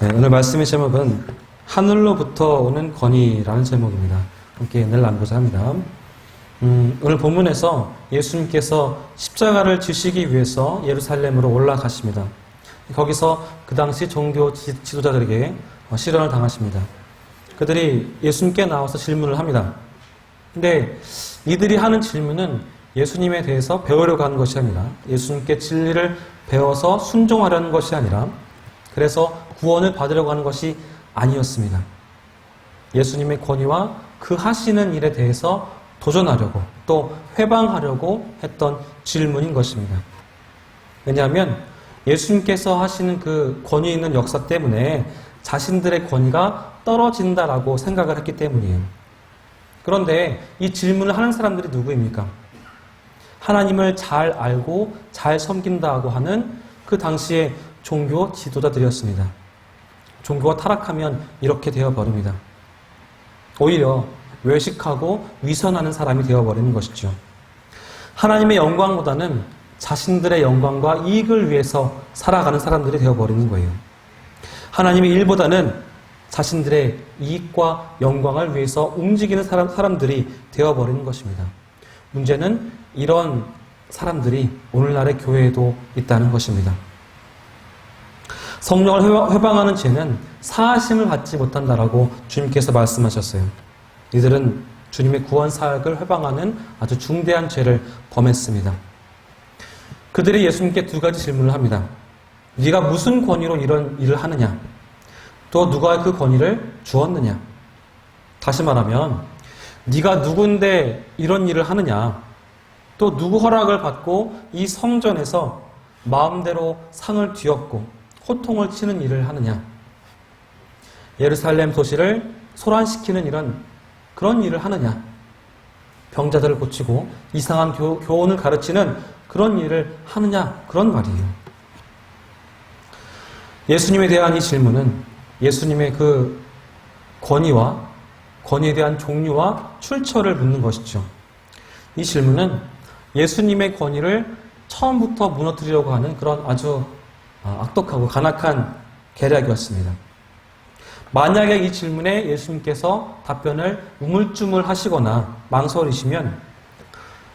네, 오늘 말씀의 제목은 하늘로부터 오는 권위라는 제목입니다. 함께 은혜를 나누고자 합니다. 오늘 본문에서 예수님께서 십자가를 지시기 위해서 예루살렘으로 올라가십니다. 거기서 그 당시 종교 지도자들에게 시련을 당하십니다. 그들이 예수님께 나와서 질문을 합니다. 근데 이들이 하는 질문은 예수님에 대해서 배우려고 하는 것이 아니라 예수님께 진리를 배워서 순종하려는 것이 아니라 그래서 구원을 받으려고 하는 것이 아니었습니다. 예수님의 권위와 그 하시는 일에 대해서 도전하려고 또 회방하려고 했던 질문인 것입니다. 왜냐하면 예수님께서 하시는 그 권위 있는 역사 때문에 자신들의 권위가 떨어진다라고 생각을 했기 때문이에요. 그런데 이 질문을 하는 사람들이 누구입니까? 하나님을 잘 알고 잘 섬긴다고 하는 그 당시의 종교 지도자들이었습니다. 종교가 타락하면 이렇게 되어버립니다. 오히려 외식하고 위선하는 사람이 되어버리는 것이죠. 하나님의 영광보다는 자신들의 영광과 이익을 위해서 살아가는 사람들이 되어버리는 거예요. 하나님의 일보다는 자신들의 이익과 영광을 위해서 움직이는 사람들이 되어버리는 것입니다. 문제는 이런 사람들이 오늘날의 교회에도 있다는 것입니다. 성령을 회방하는 죄는 사하심을 받지 못한다라고 주님께서 말씀하셨어요. 이들은 주님의 구원 사역을 회방하는 아주 중대한 죄를 범했습니다. 그들이 예수님께 두 가지 질문을 합니다. 네가 무슨 권위로 이런 일을 하느냐? 또 누가 그 권위를 주었느냐? 다시 말하면 네가 누군데 이런 일을 하느냐? 또 누구 허락을 받고 이 성전에서 마음대로 상을 뒤엎고 호통을 치는 일을 하느냐? 예루살렘 도시를 소란시키는 그런 일을 하느냐? 병자들을 고치고 이상한 교훈을 가르치는 그런 일을 하느냐? 그런 말이에요. 예수님에 대한 이 질문은 예수님의 그 권위와 권위에 대한 종류와 출처를 묻는 것이죠. 이 질문은 예수님의 권위를 처음부터 무너뜨리려고 하는 그런 아주 악독하고 간악한 계략이었습니다. 만약에 이 질문에 예수님께서 답변을 우물쭈물 하시거나 망설이시면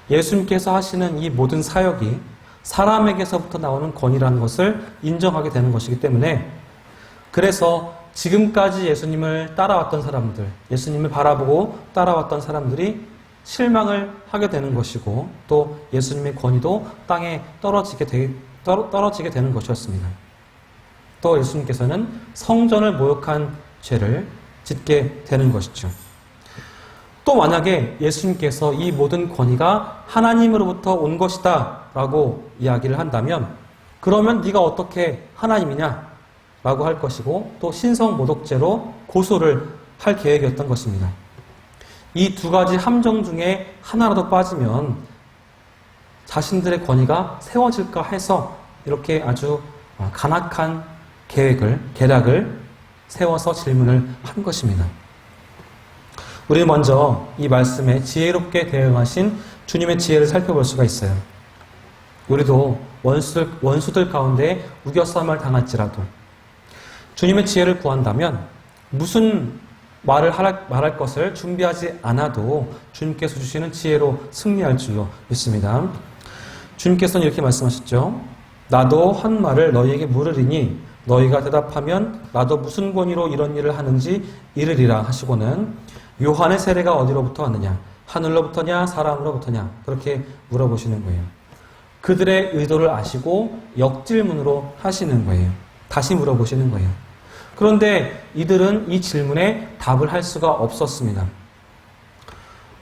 예수님께서 하시는 이 모든 사역이 사람에게서부터 나오는 권위라는 것을 인정하게 되는 것이기 때문에 그래서 지금까지 예수님을 따라왔던 사람들, 예수님을 바라보고 따라왔던 사람들이 실망을 하게 되는 것이고 또 예수님의 권위도 땅에 떨어지게 되는 것이었습니다. 또 예수님께서는 성전을 모욕한 죄를 짓게 되는 것이죠. 또 만약에 예수님께서 이 모든 권위가 하나님으로부터 온 것이다 라고 이야기를 한다면 그러면 네가 어떻게 하나님이냐 라고 할 것이고 또 신성모독죄로 고소를 할 계획이었던 것입니다. 이 두 가지 함정 중에 하나라도 빠지면 자신들의 권위가 세워질까 해서 이렇게 아주 간악한 계략을 세워서 질문을 한 것입니다. 우리는 먼저 이 말씀에 지혜롭게 대응하신 주님의 지혜를 살펴볼 수가 있어요. 우리도 원수들 가운데 우겨싸움을 당할지라도 주님의 지혜를 구한다면 무슨 말할 것을 준비하지 않아도 주님께서 주시는 지혜로 승리할 줄로 믿습니다. 주님께서는 이렇게 말씀하셨죠. 나도 한 말을 너희에게 물으리니 너희가 대답하면 나도 무슨 권위로 이런 일을 하는지 이르리라 하시고는 요한의 세례가 어디로부터 왔느냐? 하늘로부터냐? 사람으로부터냐? 그렇게 물어보시는 거예요. 그들의 의도를 아시고 역질문으로 하시는 거예요. 다시 물어보시는 거예요. 그런데 이들은 이 질문에 답을 할 수가 없었습니다.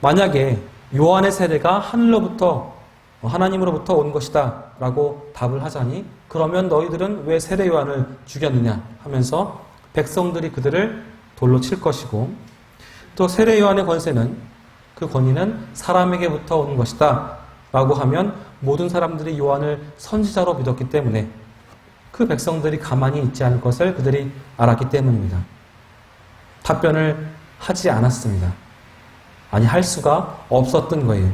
만약에 요한의 세례가 하나님으로부터 온 것이다 라고 답을 하자니 그러면 너희들은 왜 세례 요한을 죽였느냐 하면서 백성들이 그들을 돌로 칠 것이고 또 세례 요한의 그 권위는 사람에게부터 온 것이다 라고 하면 모든 사람들이 요한을 선지자로 믿었기 때문에 그 백성들이 가만히 있지 않을 것을 그들이 알았기 때문입니다. 답변을 하지 않았습니다. 할 수가 없었던 거예요.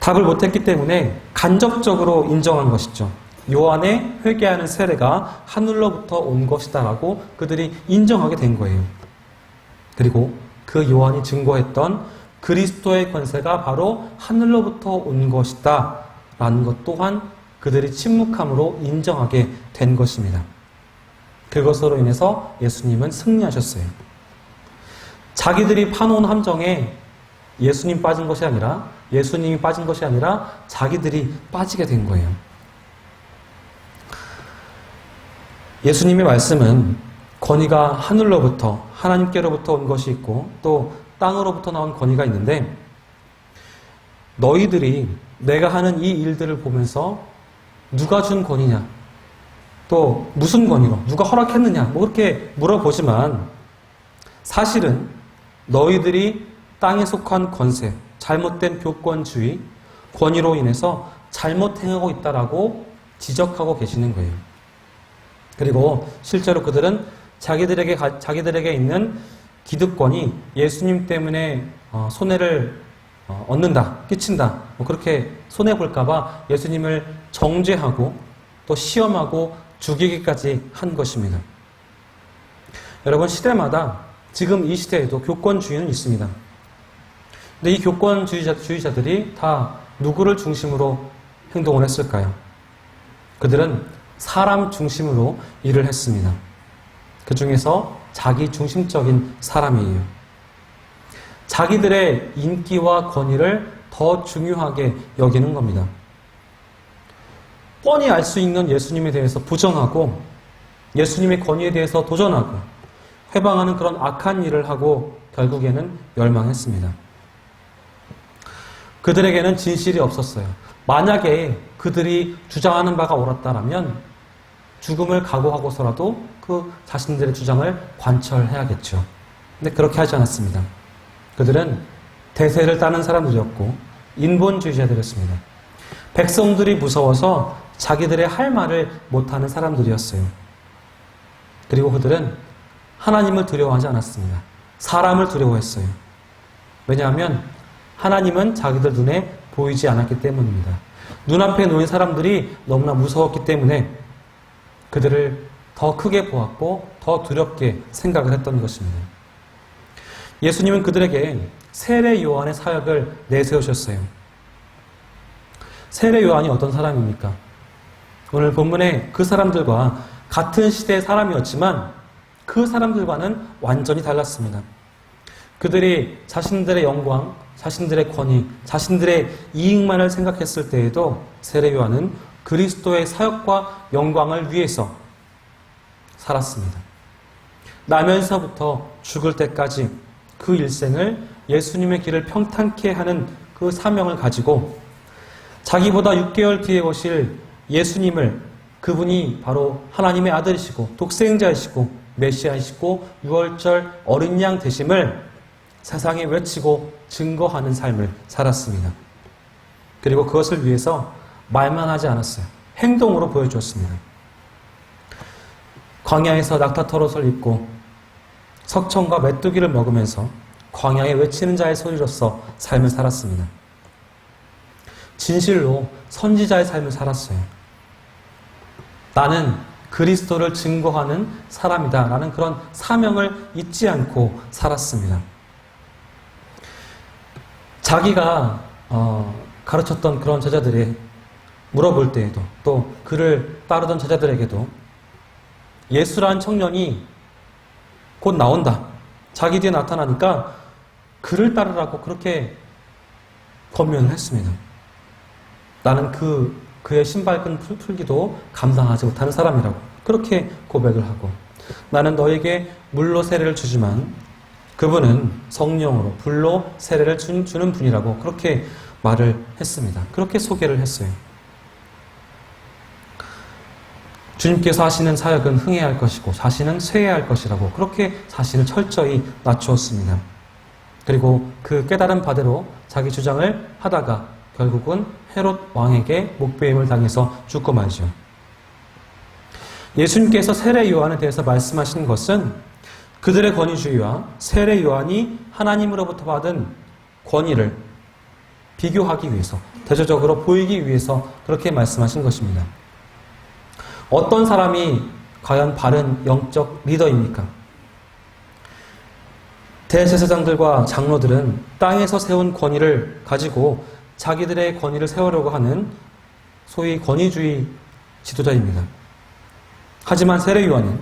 답을 못했기 때문에 간접적으로 인정한 것이죠. 요한의 회개하는 세례가 하늘로부터 온 것이다라고 그들이 인정하게 된 거예요. 그리고 그 요한이 증거했던 그리스도의 권세가 바로 하늘로부터 온 것이다 라는 것 또한 그들이 침묵함으로 인정하게 된 것입니다. 그것으로 인해서 예수님은 승리하셨어요. 자기들이 파놓은 함정에 예수님이 빠진 것이 아니라 자기들이 빠지게 된 거예요. 예수님의 말씀은 권위가 하늘로부터 하나님께로부터 온 것이 있고 또 땅으로부터 나온 권위가 있는데, 너희들이 내가 하는 이 일들을 보면서 누가 준 권위냐, 또 무슨 권위로 누가 허락했느냐 뭐 그렇게 물어보지만, 사실은 너희들이 땅에 속한 권세, 잘못된 교권주의, 권위로 인해서 잘못 행하고 있다라고 지적하고 계시는 거예요. 그리고 실제로 그들은 자기들에게 있는 기득권이 예수님 때문에 손해를 얻는다, 끼친다, 뭐 그렇게 손해볼까봐 예수님을 정죄하고 또 시험하고 죽이기까지 한 것입니다. 여러분, 시대마다 지금 이 시대에도 교권주의는 있습니다. 근데 이 교권주의자들이 다 누구를 중심으로 행동을 했을까요? 그들은 사람 중심으로 일을 했습니다. 그 중에서 자기 중심적인 사람이에요. 자기들의 인기와 권위를 더 중요하게 여기는 겁니다. 뻔히 알 수 있는 예수님에 대해서 부정하고 예수님의 권위에 대해서 도전하고 회방하는 그런 악한 일을 하고 결국에는 멸망했습니다. 그들에게는 진실이 없었어요. 만약에 그들이 주장하는 바가 옳았다면 죽음을 각오하고서라도 그 자신들의 주장을 관철해야겠죠. 근데 그렇게 하지 않았습니다. 그들은 대세를 따는 사람들이었고 인본주의자들이었습니다. 백성들이 무서워서 자기들의 할 말을 못하는 사람들이었어요. 그리고 그들은 하나님을 두려워하지 않았습니다. 사람을 두려워했어요. 왜냐하면 하나님은 자기들 눈에 보이지 않았기 때문입니다. 눈앞에 놓인 사람들이 너무나 무서웠기 때문에 그들을 더 크게 보았고 더 두렵게 생각을 했던 것입니다. 예수님은 그들에게 세례 요한의 사역을 내세우셨어요. 세례 요한이 어떤 사람입니까? 오늘 본문에 그 사람들과 같은 시대의 사람이었지만 그 사람들과는 완전히 달랐습니다. 그들이 자신들의 영광, 자신들의 권위, 자신들의 이익만을 생각했을 때에도 세례 요한은 그리스도의 사역과 영광을 위해서 살았습니다. 나면서부터 죽을 때까지 그 일생을 예수님의 길을 평탄케 하는 그 사명을 가지고 자기보다 6개월 뒤에 오실 예수님을, 그분이 바로 하나님의 아들이시고 독생자이시고 메시아이시고 유월절 어린 양 되심을 세상에 외치고 증거하는 삶을 살았습니다. 그리고 그것을 위해서 말만 하지 않았어요. 행동으로 보여주었습니다. 광야에서 낙타털옷을 입고 석청과 메뚜기를 먹으면서 광야에 외치는 자의 소리로서 삶을 살았습니다. 진실로 선지자의 삶을 살았어요. 나는 그리스도를 증거하는 사람이다 라는 그런 사명을 잊지 않고 살았습니다. 자기가 가르쳤던 그런 제자들이 물어볼 때에도 또 그를 따르던 제자들에게도 예수라는 청년이 곧 나온다, 자기 뒤에 나타나니까 그를 따르라고 그렇게 권면을 했습니다. 나는 그의 신발끈 풀기도 감당하지 못하는 사람이라고 그렇게 고백을 하고, 나는 너에게 물로 세례를 주지만 그분은 성령으로 불로 세례를 주는 분이라고 그렇게 말을 했습니다. 그렇게 소개를 했어요. 주님께서 하시는 사역은 흥해야 할 것이고 자신은 쇠해야 할 것이라고 그렇게 자신을 철저히 낮추었습니다. 그리고 그 깨달은 바대로 자기 주장을 하다가 결국은 헤롯 왕에게 목배임을 당해서 죽고 말죠. 예수님께서 세례 요한에 대해서 말씀하신 것은 그들의 권위주의와 세례 요한이 하나님으로부터 받은 권위를 비교하기 위해서, 대조적으로 보이기 위해서 그렇게 말씀하신 것입니다. 어떤 사람이 과연 바른 영적 리더입니까? 대제사장들과 장로들은 땅에서 세운 권위를 가지고 자기들의 권위를 세우려고 하는 소위 권위주의 지도자입니다. 하지만 세례요한은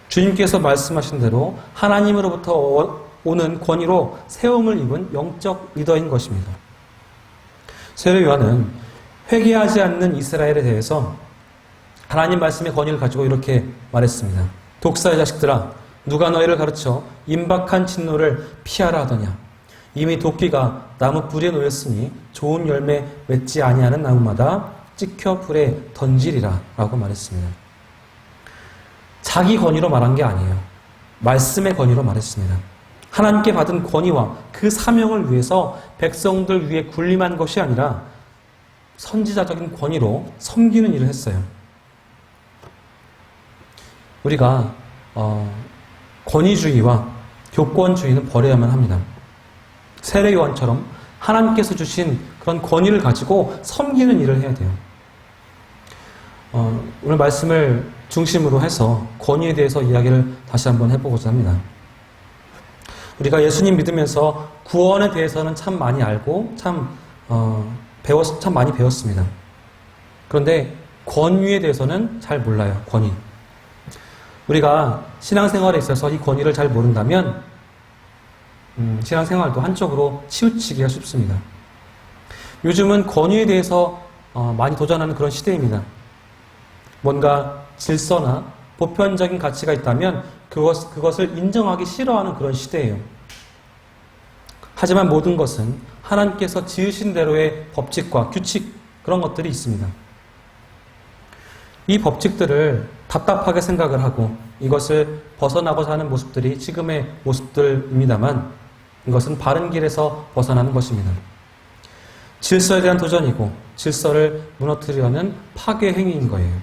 주님께서 말씀하신 대로 하나님으로부터 오는 권위로 세움을 입은 영적 리더인 것입니다. 세례요한은 회개하지 않는 이스라엘에 대해서 하나님 말씀의 권위를 가지고 이렇게 말했습니다. 독사의 자식들아, 누가 너희를 가르쳐 임박한 진노를 피하라 하더냐. 이미 도끼가 나무 뿌리에 놓였으니 좋은 열매 맺지 아니하는 나무마다 찍혀 불에 던지리라 라고 말했습니다. 자기 권위로 말한 게 아니에요. 말씀의 권위로 말했습니다. 하나님께 받은 권위와 그 사명을 위해서 백성들 위에 군림한 것이 아니라 선지자적인 권위로 섬기는 일을 했어요. 우리가 권위주의와 교권주의는 버려야만 합니다. 세례요한처럼 하나님께서 주신 그런 권위를 가지고 섬기는 일을 해야 돼요. 오늘 말씀을 중심으로 해서 권위에 대해서 이야기를 다시 한번 해보고자 합니다. 우리가 예수님 믿으면서 구원에 대해서는 참 많이 알고 참 많이 배웠습니다. 그런데 권위에 대해서는 잘 몰라요. 권위. 우리가 신앙생활에 있어서 이 권위를 잘 모른다면 신앙생활도 한쪽으로 치우치기가 쉽습니다. 요즘은 권위에 대해서 많이 도전하는 그런 시대입니다. 뭔가 질서나 보편적인 가치가 있다면 그것을 인정하기 싫어하는 그런 시대예요. 하지만 모든 것은 하나님께서 지으신 대로의 법칙과 규칙, 그런 것들이 있습니다. 이 법칙들을 답답하게 생각을 하고 이것을 벗어나고자 하는 모습들이 지금의 모습들입니다만 이것은 바른 길에서 벗어나는 것입니다. 질서에 대한 도전이고 질서를 무너뜨리려는 파괴 행위인 거예요.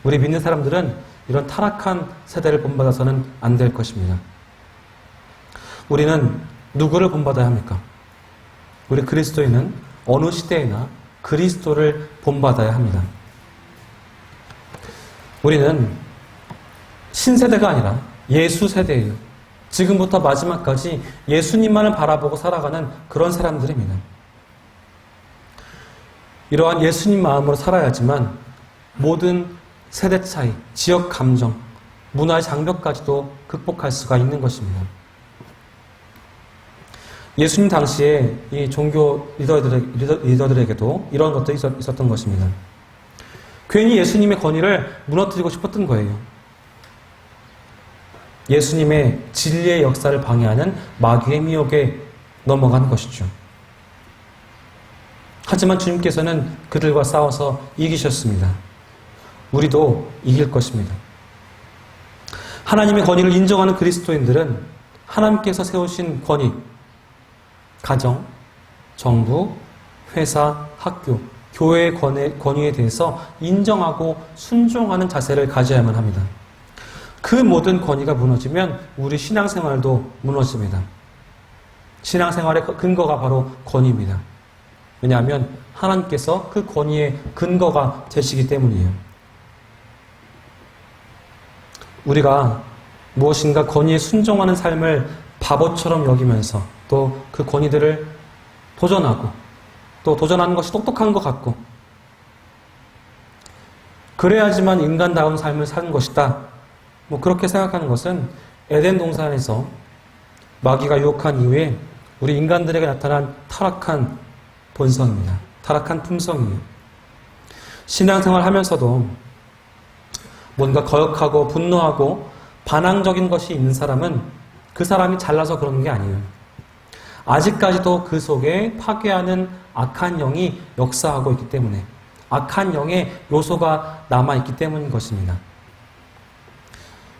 우리 믿는 사람들은 이런 타락한 세대를 본받아서는 안 될 것입니다. 우리는 누구를 본받아야 합니까? 우리 그리스도인은 어느 시대에나 그리스도를 본받아야 합니다. 우리는 신세대가 아니라 예수세대예요. 지금부터 마지막까지 예수님만을 바라보고 살아가는 그런 사람들입니다. 이러한 예수님 마음으로 살아야지만 모든 세대 차이, 지역 감정, 문화의 장벽까지도 극복할 수가 있는 것입니다. 예수님 당시에 이 종교 리더들에게도 이런 것들이 있었던 것입니다. 괜히 예수님의 권위를 무너뜨리고 싶었던 거예요. 예수님의 진리의 역사를 방해하는 마귀의 미혹에 넘어간 것이죠. 하지만 주님께서는 그들과 싸워서 이기셨습니다. 우리도 이길 것입니다. 하나님의 권위를 인정하는 그리스도인들은 하나님께서 세우신 권위, 가정, 정부, 회사, 학교, 교회의 권위에 대해서 인정하고 순종하는 자세를 가져야만 합니다. 그 모든 권위가 무너지면 우리 신앙생활도 무너집니다. 신앙생활의 근거가 바로 권위입니다. 왜냐하면 하나님께서 그 권위의 근거가 되시기 때문이에요. 우리가 무엇인가 권위에 순종하는 삶을 바보처럼 여기면서 또 그 권위들을 도전하고 또 도전하는 것이 똑똑한 것 같고 그래야지만 인간다운 삶을 사는 것이다. 그렇게 생각하는 것은 에덴 동산에서 마귀가 유혹한 이후에 우리 인간들에게 나타난 타락한 본성입니다. 타락한 품성이에요. 신앙생활 하면서도 뭔가 거역하고 분노하고 반항적인 것이 있는 사람은 그 사람이 잘나서 그러는 게 아니에요. 아직까지도 그 속에 파괴하는 악한 영이 역사하고 있기 때문에 악한 영의 요소가 남아있기 때문인 것입니다.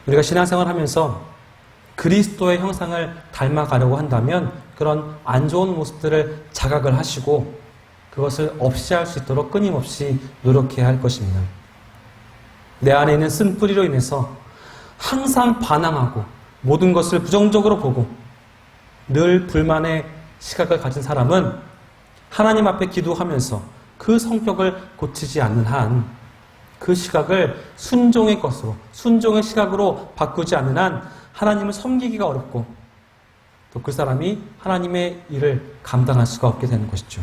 우리가 신앙생활 하면서 그리스도의 형상을 닮아가려고 한다면 그런 안 좋은 모습들을 자각을 하시고 그것을 없이 할 수 있도록 끊임없이 노력해야 할 것입니다. 내 안에 있는 쓴뿌리로 인해서 항상 반항하고 모든 것을 부정적으로 보고 늘 불만의 시각을 가진 사람은 하나님 앞에 기도하면서 그 성격을 고치지 않는 한 그 시각을 순종의 것으로, 순종의 시각으로 바꾸지 않는 한 하나님을 섬기기가 어렵고 또 그 사람이 하나님의 일을 감당할 수가 없게 되는 것이죠.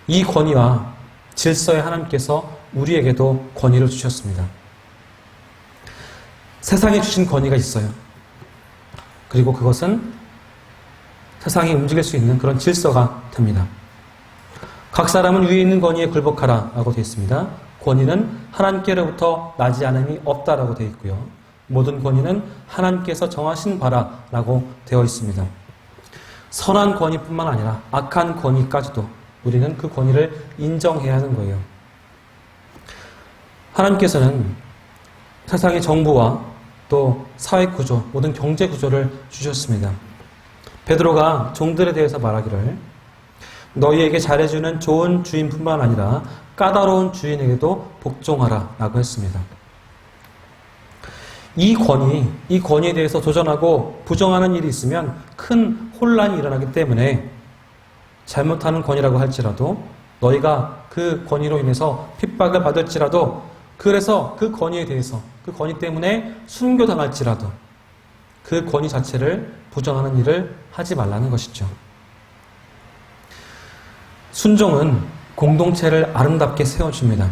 이 권위와 질서에 하나님께서 우리에게도 권위를 주셨습니다. 세상에 주신 권위가 있어요. 그리고 그것은 세상이 움직일 수 있는 그런 질서가 됩니다. 각 사람은 위에 있는 권위에 굴복하라 라고 되어 있습니다. 권위는 하나님께로부터 나지 않음이 없다라고 되어 있고요. 모든 권위는 하나님께서 정하신 바라라고 되어 있습니다. 선한 권위뿐만 아니라 악한 권위까지도 우리는 그 권위를 인정해야 하는 거예요. 하나님께서는 세상의 정부와 또 사회 구조, 모든 경제 구조를 주셨습니다. 베드로가 종들에 대해서 말하기를 너희에게 잘해주는 좋은 주인뿐만 아니라 까다로운 주인에게도 복종하라 라고 했습니다. 이 권위에 대해서 도전하고 부정하는 일이 있으면 큰 혼란이 일어나기 때문에 잘못하는 권위라고 할지라도 너희가 그 권위로 인해서 핍박을 받을지라도 그래서 그 권위에 대해서 그 권위 때문에 순교당할지라도 그 권위 자체를 부정하는 일을 하지 말라는 것이죠. 순종은 공동체를 아름답게 세워줍니다.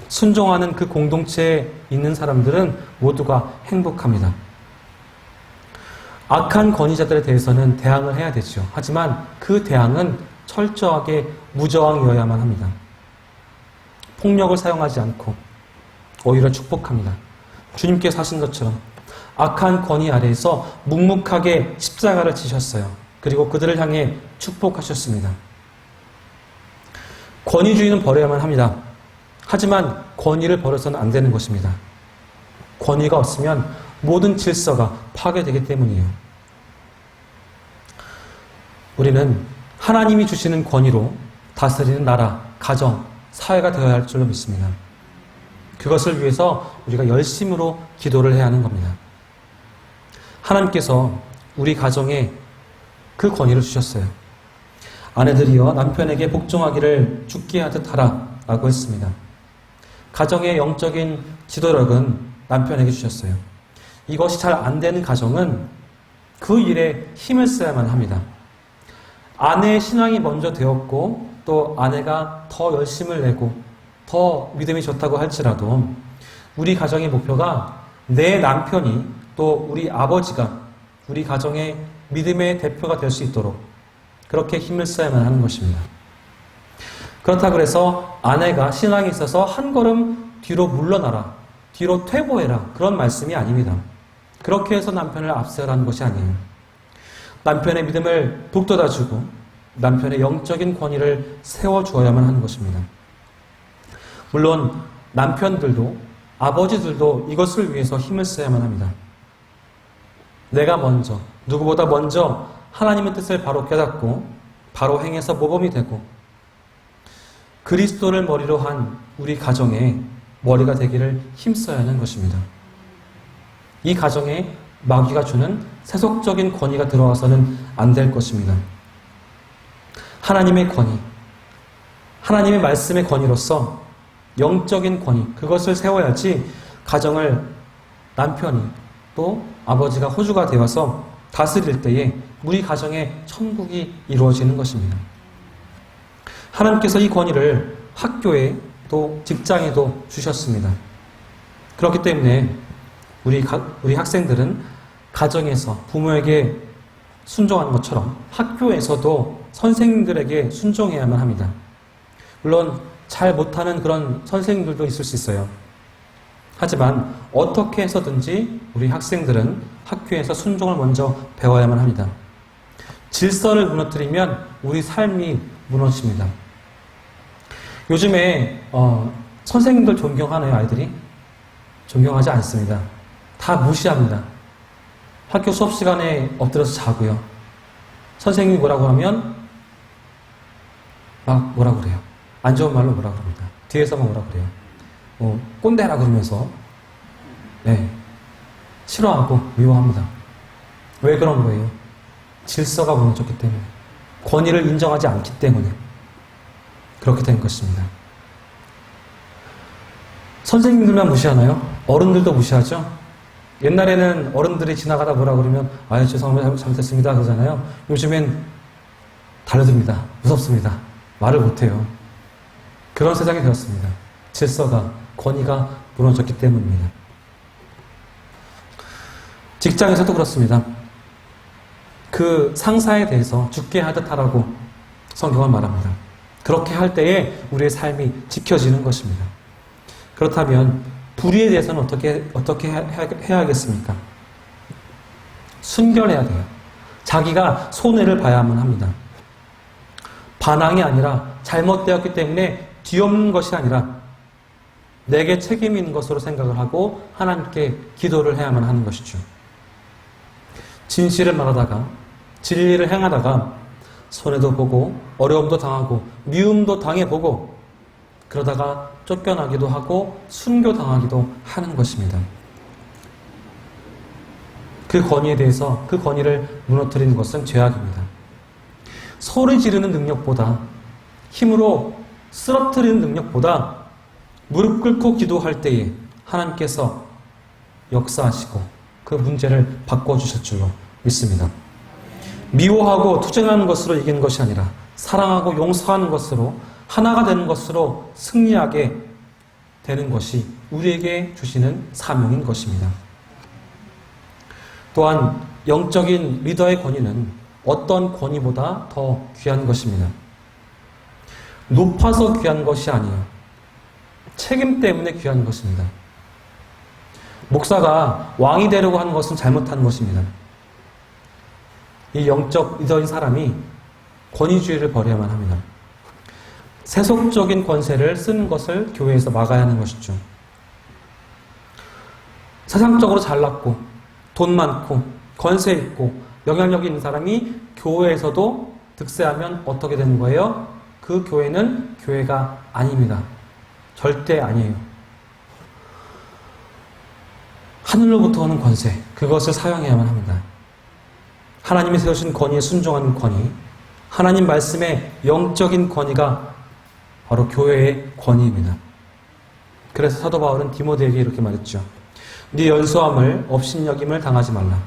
순종하는 그 공동체에 있는 사람들은 모두가 행복합니다. 악한 권위자들에 대해서는 대항을 해야 되죠. 하지만 그 대항은 철저하게 무저항이어야만 합니다. 폭력을 사용하지 않고 오히려 축복합니다. 주님께서 하신 것처럼 악한 권위 아래에서 묵묵하게 십자가를 지셨어요. 그리고 그들을 향해 축복하셨습니다. 권위주의는 버려야만 합니다. 하지만 권위를 버려서는 안 되는 것입니다. 권위가 없으면 모든 질서가 파괴되기 때문이에요. 우리는 하나님이 주시는 권위로 다스리는 나라, 가정, 사회가 되어야 할 줄로 믿습니다. 그것을 위해서 우리가 열심으로 기도를 해야 하는 겁니다. 하나님께서 우리 가정에 그 권위를 주셨어요. 아내들이여 남편에게 복종하기를 죽게 하듯 하라 라고 했습니다. 가정의 영적인 지도력은 남편에게 주셨어요. 이것이 잘 안 되는 가정은 그 일에 힘을 써야만 합니다. 아내의 신앙이 먼저 되었고 또 아내가 더 열심을 내고 더 믿음이 좋다고 할지라도 우리 가정의 목표가 내 남편이 또 우리 아버지가 우리 가정의 믿음의 대표가 될 수 있도록 그렇게 힘을 써야만 하는 것입니다. 그렇다고 해서 아내가 신앙이 있어서 한 걸음 뒤로 물러나라, 뒤로 퇴보해라 그런 말씀이 아닙니다. 그렇게 해서 남편을 앞세우라는 것이 아니에요. 남편의 믿음을 북돋아주고 남편의 영적인 권위를 세워주어야만 하는 것입니다. 물론 남편들도 아버지들도 이것을 위해서 힘을 써야만 합니다. 내가 먼저, 누구보다 먼저 하나님의 뜻을 바로 깨닫고 바로 행해서 모범이 되고 그리스도를 머리로 한 우리 가정의 머리가 되기를 힘써야 하는 것입니다. 이 가정에 마귀가 주는 세속적인 권위가 들어와서는 안 될 것입니다. 하나님의 권위, 하나님의 말씀의 권위로서 영적인 권위, 그것을 세워야지 가정을 남편이 또 아버지가 호주가 되어서 다스릴 때에 우리 가정의 천국이 이루어지는 것입니다. 하나님께서 이 권위를 학교에 또 직장에도 주셨습니다. 그렇기 때문에 우리 학생들은 가정에서 부모에게 순종하는 것처럼 학교에서도 선생님들에게 순종해야만 합니다. 물론 잘 못하는 그런 선생님들도 있을 수 있어요. 하지만 어떻게 해서든지 우리 학생들은 학교에서 순종을 먼저 배워야만 합니다. 질서를 무너뜨리면 우리 삶이 무너집니다. 요즘에 선생님들 존경하나요, 아이들이? 존경하지 않습니다. 다 무시합니다. 학교 수업 시간에 엎드려서 자고요. 선생님이 뭐라고 하면 막 뭐라 그래요. 안 좋은 말로 뭐라 그럽니다. 뒤에서만 뭐라 그래요. 꼰대라 그러면서 싫어하고 미워합니다. 왜 그런 거예요? 질서가 무너졌기 때문에, 권위를 인정하지 않기 때문에 그렇게 된 것입니다. 선생님들만 무시하나요? 어른들도 무시하죠? 옛날에는 어른들이 지나가다 뭐라 그러면 아유 죄송합니다 잘못했습니다 그러잖아요. 요즘엔 달라집니다. 무섭습니다. 말을 못해요. 그런 세상이 되었습니다. 질서가, 권위가 무너졌기 때문입니다. 직장에서도 그렇습니다. 그 상사에 대해서 죽게 하듯 하라고 성경은 말합니다. 그렇게 할 때에 우리의 삶이 지켜지는 것입니다. 그렇다면 불의에 대해서는 어떻게 해야 하겠습니까? 순결해야 돼요. 자기가 손해를 봐야만 합니다. 반항이 아니라 잘못되었기 때문에 뒤엎는 것이 아니라 내게 책임이 있는 것으로 생각을 하고 하나님께 기도를 해야만 하는 것이죠. 진실을 말하다가 진리를 행하다가 손해도 보고 어려움도 당하고 미움도 당해보고 그러다가 쫓겨나기도 하고 순교당하기도 하는 것입니다. 그 권위에 대해서 그 권위를 무너뜨리는 것은 죄악입니다. 소리 지르는 능력보다 힘으로 쓰러뜨리는 능력보다 무릎 꿇고 기도할 때에 하나님께서 역사하시고 그 문제를 바꿔주실 줄로 믿습니다. 미워하고 투쟁하는 것으로 이기는 것이 아니라 사랑하고 용서하는 것으로 하나가 되는 것으로 승리하게 되는 것이 우리에게 주시는 사명인 것입니다. 또한 영적인 리더의 권위는 어떤 권위보다 더 귀한 것입니다. 높아서 귀한 것이 아니에요. 책임 때문에 귀한 것입니다. 목사가 왕이 되려고 하는 것은 잘못한 것입니다. 이 영적 리더인 사람이 권위주의를 버려야만 합니다. 세속적인 권세를 쓰는 것을 교회에서 막아야 하는 것이죠. 세상적으로 잘났고 돈 많고 권세 있고 영향력이 있는 사람이 교회에서도 득세하면 어떻게 되는 거예요? 그 교회는 교회가 아닙니다. 절대 아니에요. 하늘로부터 오는 권세, 그것을 사용해야만 합니다. 하나님이 세우신 권위에 순종하는 권위, 하나님 말씀의 영적인 권위가 바로 교회의 권위입니다. 그래서 사도 바울은 디모데에게 이렇게 말했죠. 네 연소함을 업신여김을 당하지 말라.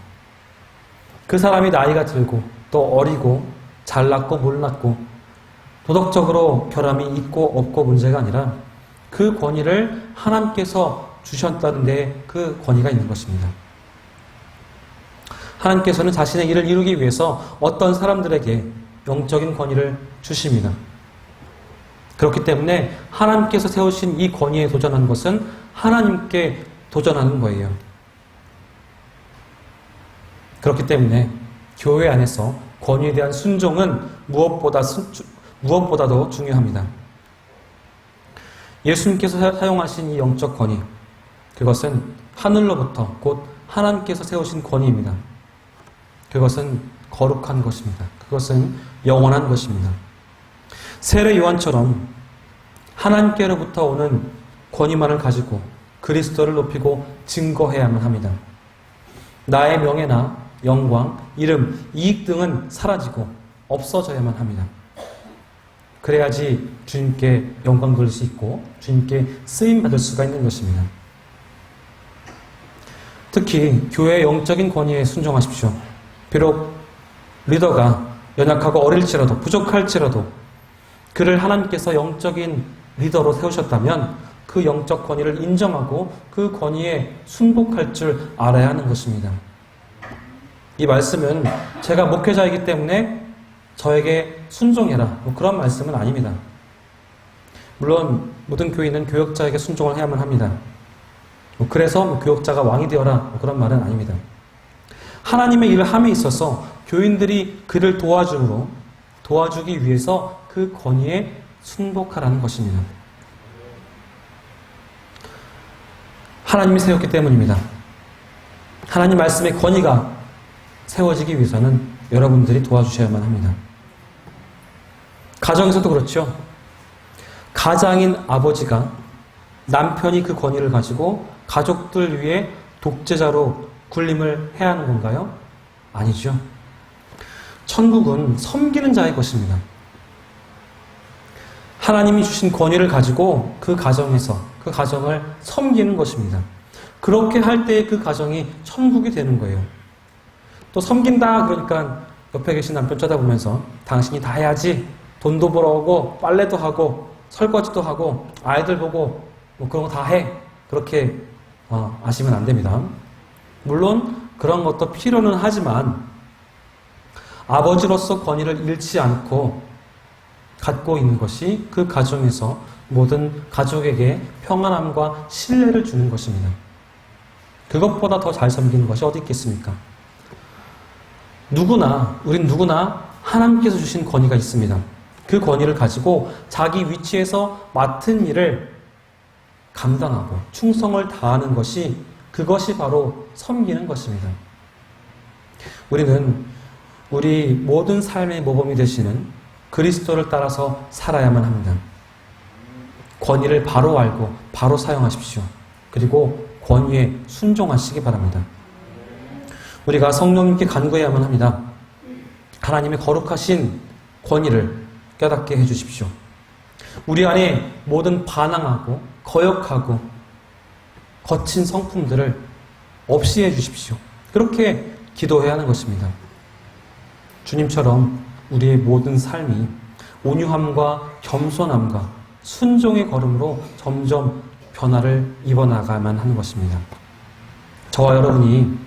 그 사람이 나이가 들고 또 어리고 잘났고 못났고 도덕적으로 결함이 있고 없고 문제가 아니라 그 권위를 하나님께서 주셨다는 데 그 권위가 있는 것입니다. 하나님께서는 자신의 일을 이루기 위해서 어떤 사람들에게 영적인 권위를 주십니다. 그렇기 때문에 하나님께서 세우신 이 권위에 도전하는 것은 하나님께 도전하는 거예요. 그렇기 때문에 교회 안에서 권위에 대한 순종은 무엇보다도 중요합니다. 예수님께서 사용하신 이 영적 권위, 그것은 하늘로부터 곧 하나님께서 세우신 권위입니다. 그것은 거룩한 것입니다. 그것은 영원한 것입니다. 세례 요한처럼 하나님께로부터 오는 권위만을 가지고 그리스도를 높이고 증거해야만 합니다. 나의 명예나 영광, 이름, 이익 등은 사라지고 없어져야만 합니다. 그래야지 주님께 영광 돌릴 수 있고 주님께 쓰임 받을 수가 있는 것입니다. 특히 교회의 영적인 권위에 순종하십시오. 비록 리더가 연약하고 어릴지라도 부족할지라도 그를 하나님께서 영적인 리더로 세우셨다면 그 영적 권위를 인정하고 그 권위에 순복할 줄 알아야 하는 것입니다. 이 말씀은 제가 목회자이기 때문에 저에게 순종해라 그런 말씀은 아닙니다. 물론 모든 교인은 교역자에게 순종을 해야만 합니다. 그래서 교역자가 왕이 되어라 그런 말은 아닙니다. 하나님의 일을 함에 있어서 교인들이 그를 도와주기 위해서 그 권위에 순복하라는 것입니다. 하나님이 세웠기 때문입니다. 하나님 말씀의 권위가 세워지기 위해서는 여러분들이 도와주셔야만 합니다. 가정에서도 그렇죠. 가장인 아버지가 남편이 그 권위를 가지고 가족들 위해 독재자로 군림을 해야 하는 건가요? 아니죠. 천국은 섬기는 자의 것입니다. 하나님이 주신 권위를 가지고 그 가정에서 그 가정을 섬기는 것입니다. 그렇게 할 때 그 가정이 천국이 되는 거예요. 또 섬긴다 그러니까 옆에 계신 남편 쳐다보면서 당신이 다 해야지, 돈도 벌어오고 빨래도 하고 설거지도 하고 아이들 보고 뭐 그런 거 다 해, 그렇게 아시면 안 됩니다. 물론 그런 것도 필요는 하지만 아버지로서 권위를 잃지 않고 갖고 있는 것이 그 가정에서 모든 가족에게 평안함과 신뢰를 주는 것입니다. 그것보다 더 잘 섬기는 것이 어디 있겠습니까? 우린 누구나 하나님께서 주신 권위가 있습니다. 그 권위를 가지고 자기 위치에서 맡은 일을 감당하고 충성을 다하는 것이, 그것이 바로 섬기는 것입니다. 우리는 우리 모든 삶의 모범이 되시는 그리스도를 따라서 살아야만 합니다. 권위를 바로 알고 바로 사용하십시오. 그리고 권위에 순종하시기 바랍니다. 우리가 성령님께 간구해야만 합니다. 하나님의 거룩하신 권위를 깨닫게 해주십시오. 우리 안에 모든 반항하고 거역하고 거친 성품들을 없이 해주십시오. 그렇게 기도해야 하는 것입니다. 주님처럼 우리의 모든 삶이 온유함과 겸손함과 순종의 걸음으로 점점 변화를 입어나가야만 하는 것입니다. 저와 여러분이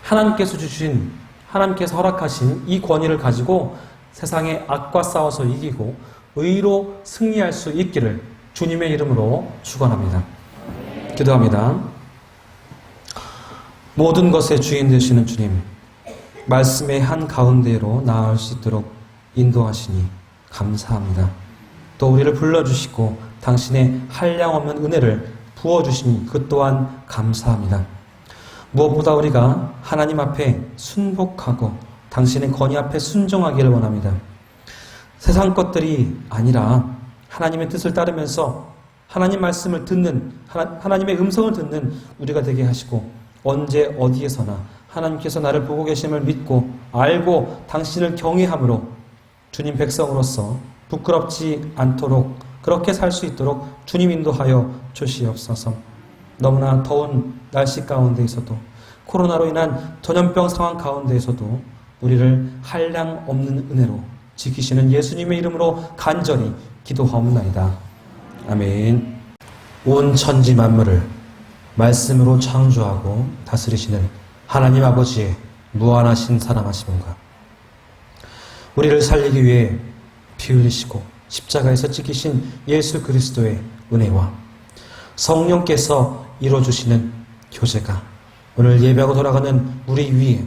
하나님께서 허락하신 이 권위를 가지고 세상의 악과 싸워서 이기고 의로 승리할 수 있기를 주님의 이름으로 축원합니다. 기도합니다. 모든 것의 주인 되시는 주님, 말씀의 한가운데로 나아갈 수 있도록 인도하시니 감사합니다. 또 우리를 불러주시고 당신의 한량없는 은혜를 부어주시니 그 또한 감사합니다. 무엇보다 우리가 하나님 앞에 순복하고 당신의 권위 앞에 순종하기를 원합니다. 세상 것들이 아니라 하나님의 뜻을 따르면서 하나님 말씀을 듣는, 하나님의 음성을 듣는 우리가 되게 하시고, 언제 어디에서나 하나님께서 나를 보고 계심을 믿고 알고 당신을 경외함으로 주님 백성으로서 부끄럽지 않도록 그렇게 살 수 있도록 주님 인도하여 주시옵소서. 너무나 더운 날씨 가운데에서도, 코로나로 인한 전염병 상황 가운데에서도 우리를 한량 없는 은혜로 지키시는 예수님의 이름으로 간절히 기도하옵나이다. 아멘. 온 천지 만물을 말씀으로 창조하고 다스리시는 하나님 아버지의 무한하신 사랑하심과 우리를 살리기 위해 피 흘리시고 십자가에서 찍히신 예수 그리스도의 은혜와 성령께서 이루어주시는 교제가 오늘 예배하고 돌아가는 우리 위에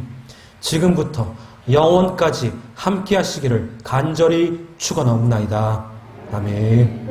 지금부터 영원까지 함께 하시기를 간절히 축원하옵나이다. 아멘.